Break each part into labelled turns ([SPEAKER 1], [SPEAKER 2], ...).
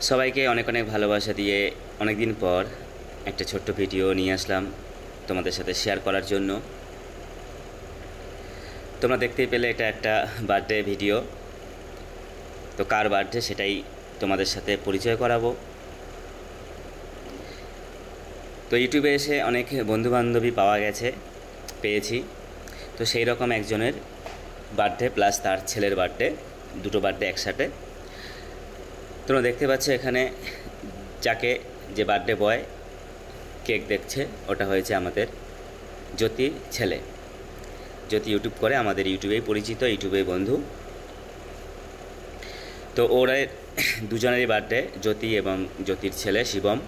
[SPEAKER 1] সবাইকে অনেক অনেক ভালোবাসা দিয়ে অনেক দিন পর একটা ছোট্ট ভিডিও নিয়ে আসলাম তোমাদের সাথে শেয়ার করার জন্য। তোমরা দেখতেই পেলে এটা একটা বার্থডে ভিডিও। তো কার বার্থডে সেটাই তোমাদের সাথে পরিচয় করাবো। তো ইউটিউবে এসে অনেক বন্ধুবান্ধবী পেয়েছি। তো সেই রকম একজনের বার্থডে প্লাস তার ছেলের বার্থডে, দুটো বার্থডে একসাথে। তোমরা দেখতে পাচ্ছ এখানে যে বার্থডে বয় কেক দেখছে, ওটা হয়েছে আমাদের জ্যোতির ছেলে। জ্যোতি ইউটিউব করে, আমাদের ইউটিউবেই পরিচিত, ইউটিউবেই বন্ধু। তো ওরা দুজনেরই বার্থডে, জ্যোতি এবং জ্যোতির ছেলে শিবম।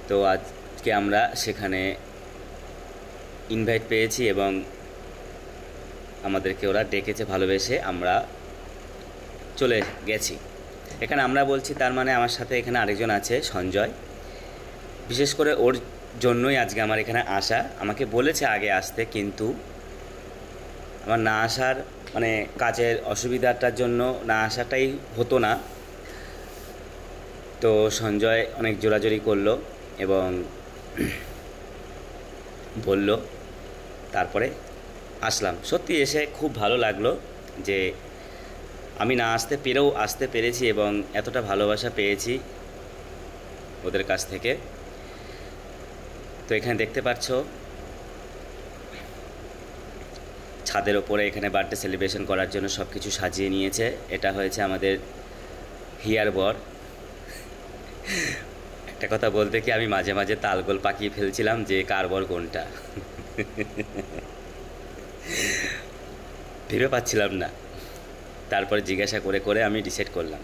[SPEAKER 1] তো আজকে আমরা সেখানে ইনভাইট পেয়েছি এবং আমাদেরকে ওরা ডেকেছে ভালোবেসে, আমরা চলে গেছি। এখানে আমরা বলছি, তার মানে আমার সাথে এখানে আরেকজন আছে সঞ্জয়। বিশেষ করে ওর জন্যই আজকে আমার এখানে আসা। আমাকে বলেছে আগে আসতে, কিন্তু আমার না আসার মানে কাজের অসুবিধাটার জন্য না আসাটাই হতো না। তো সঞ্জয় অনেক জোরাজোরি করলো এবং বলল, তারপরে আসলাম। সত্যি এসে খুব ভালো লাগলো যে আমি না আসতে পেরেও আসতে পেরেছি এবং এতটা ভালোবাসা পেয়েছি ওদের কাছ থেকে। তো এখানে দেখতে পাচ্ছ ছাদের ওপরে এখানে বার্থডে সেলিব্রেশন করার জন্য সব কিছু সাজিয়ে নিয়েছে। এটা হয়েছে আমাদের হিয়ার বর। একটা কথা বলতে কি, আমি মাঝে মাঝে তালগোল পাকিয়ে ফেলছিলাম যে কার বর কোনটা, ভেবে পাচ্ছিলাম না। তারপরে জিজ্ঞাসা করে করে আমি ডিসাইড করলাম।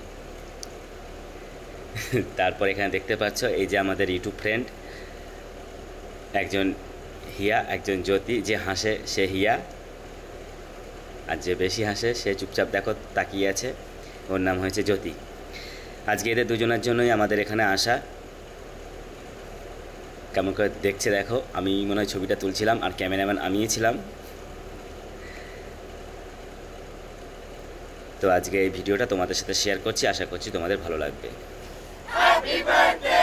[SPEAKER 1] তারপর এখানে দেখতে পাচ্ছ এই যে আমাদের ইউটিউব ফ্রেন্ড, একজন হিয়া, একজন জ্যোতি। যে হাসে সে হিয়া, আর যে বেশি হাসে সে চুপচাপ দেখো তাকিয়ে আছে, ওর নাম হয়েছে জ্যোতি। আজকে এদের দুজনের জন্যই আমাদের এখানে আসা। কেমন করে দেখছে দেখো, আমি মনে হয় ছবিটা তুলছিলাম আর ক্যামেরাম্যান আমিই ছিলাম। তো আজকে এই ভিডিওটা তোমাদের সাথে শেয়ার করছি, আশা করছি তোমাদের ভালো লাগবে। Happy birthday.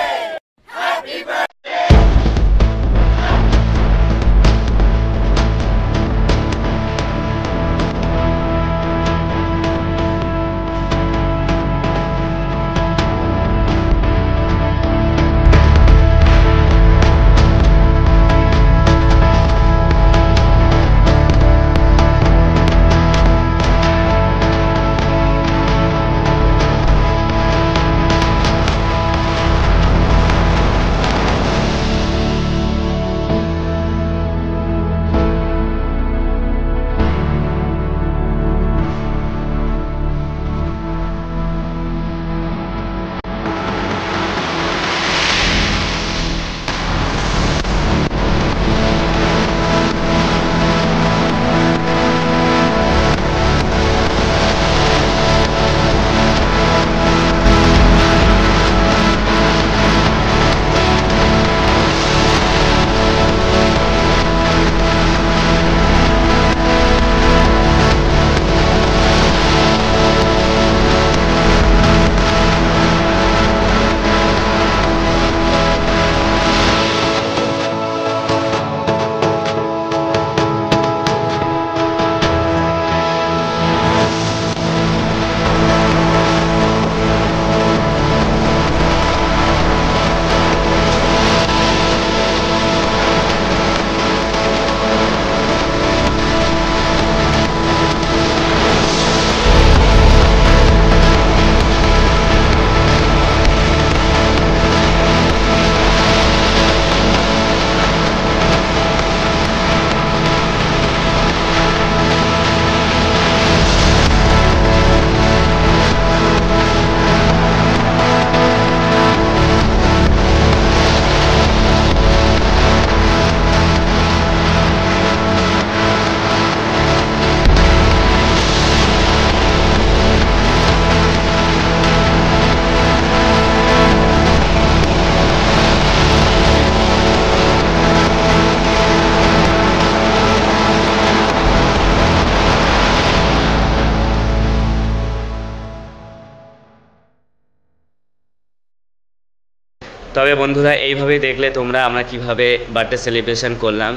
[SPEAKER 1] তবে বন্ধুরা এইভাবেই দেখলে তোমরা আমরা কিভাবে বার্থডে সেলিব্রেশন করলাম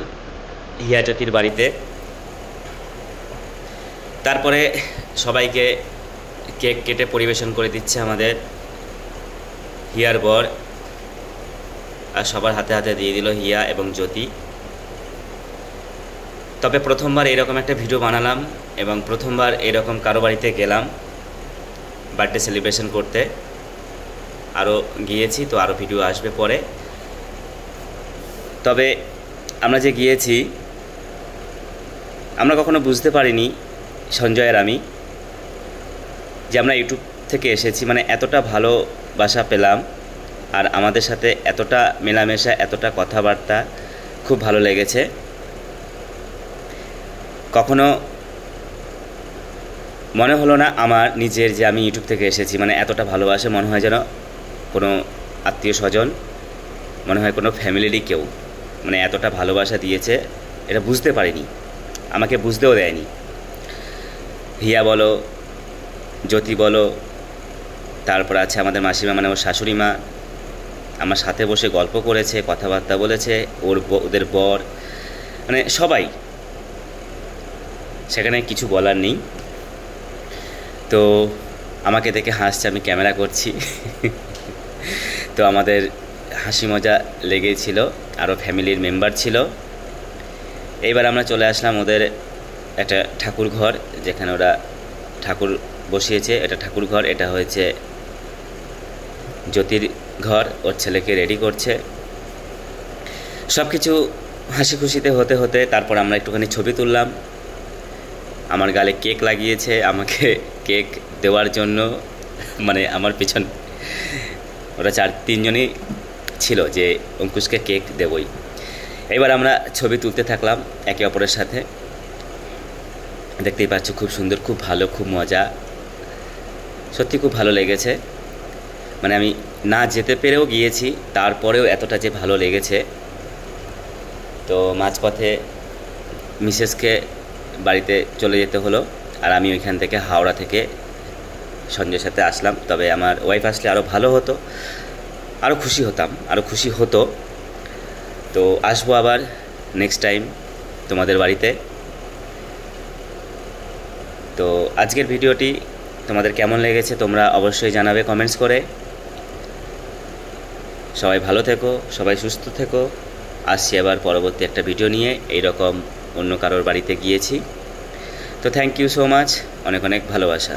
[SPEAKER 1] হিয়া জ্যোতির বাড়িতে। তারপরে সবাইকে কেক কেটে পরিবেশন করে দিচ্ছে আমাদের হিয়ার বর, আর সবার হাতে হাতে দিয়ে দিল হিয়া এবং জ্যোতি। তবে প্রথমবার এরকম একটা ভিডিও বানালাম এবং প্রথমবার এরকম কারো বাড়িতে গেলাম বার্থডে সেলিব্রেশন করতে। আরও গিয়েছি, তো আরও ভিডিও আসবে পরে। তবে আমরা যে গিয়েছি আমরা কখনো বুঝতে পারিনি, সঞ্জয় আর আমি, যে আমরা ইউটিউব থেকে এসেছি, মানে এতটা ভালোবাসা পেলাম আর আমাদের সাথে এতটা মেলামেশা, এতটা কথাবার্তা, খুব ভালো লেগেছে। কখনো মনে হলো না আমার নিজের যে আমি ইউটিউব থেকে এসেছি, মানে এতটা ভালোবাসে, মনে হয় যেন কোনো আত্মীয় স্বজন, মনে হয় কোনো ফ্যামিলিরই কেউ, মানে এতটা ভালোবাসা দিয়েছে, এটা বুঝতে পারিনি, আমাকে বুঝতেও দেয়নি। হিয়া বলো, জ্যোতি বলো, তারপর আছে আমাদের মাসিমা, মানে ওর শাশুড়ি মা, আমার সাথে বসে গল্প করেছে, কথাবার্তা বলেছে, ওদের বর, মানে সবাই, সেখানে কিছু বলার নেই। তো আমাকে দেখে হাসছে, আমি ক্যামেরা করছি। তো আমাদের হাসি মজা লেগেছিল, আরও ফ্যামিলির মেম্বার ছিল। এইবার আমরা চলে আসলাম ওদের একটা ঠাকুর ঘর, যেখানে ওরা ঠাকুর বসিয়েছে। এটা ঠাকুর ঘর, এটা হয়েছে জ্যোতির ঘর, ওর ছেলেকে রেডি করছে। সব কিছু হাসি খুশিতে হতে হতে তারপর আমরা একটুখানি ছবি তুললাম। আমার গালে কেক লাগিয়েছে, আমাকে কেক দেওয়ার জন্য, মানে আমার পিছন ওরা 4-3 জনই ছিল যে অঙ্কুশকে কেক দেবই। এবার আমরা ছবি তুলতে থাকলাম একে অপরের সাথে। দেখতেই পাচ্ছ খুব সুন্দর, খুব ভালো, খুব মজা, সত্যি খুব ভালো লেগেছে। মানে আমি না যেতে পেরেও গিয়েছি, তারপরেও এতটা যে ভালো লেগেছে। তো মাঝপথে মিসেসকে বাড়িতে চলে যেতে হলো, আর আমি ওইখান থেকে হাওড়া থেকে সঞ্জয়ের সাথে আসলাম। তবে আমার ওয়াইফ আসলে আরও ভালো হতো, আরও খুশি হতাম, আরও খুশি হতো। তো আসবো আবার নেক্সট টাইম তোমাদের বাড়িতে। তো আজকের ভিডিওটি তোমাদের কেমন লেগেছে তোমরা অবশ্যই জানাবে কমেন্টস করে। সবাই ভালো থেকো, সবাই সুস্থ থেকো। আসছি আবার পরবর্তী একটা ভিডিও নিয়ে, এইরকম অন্য কারোর বাড়িতে গিয়েছি। তো থ্যাংক ইউ সো মাচ, অনেক অনেক ভালোবাসা।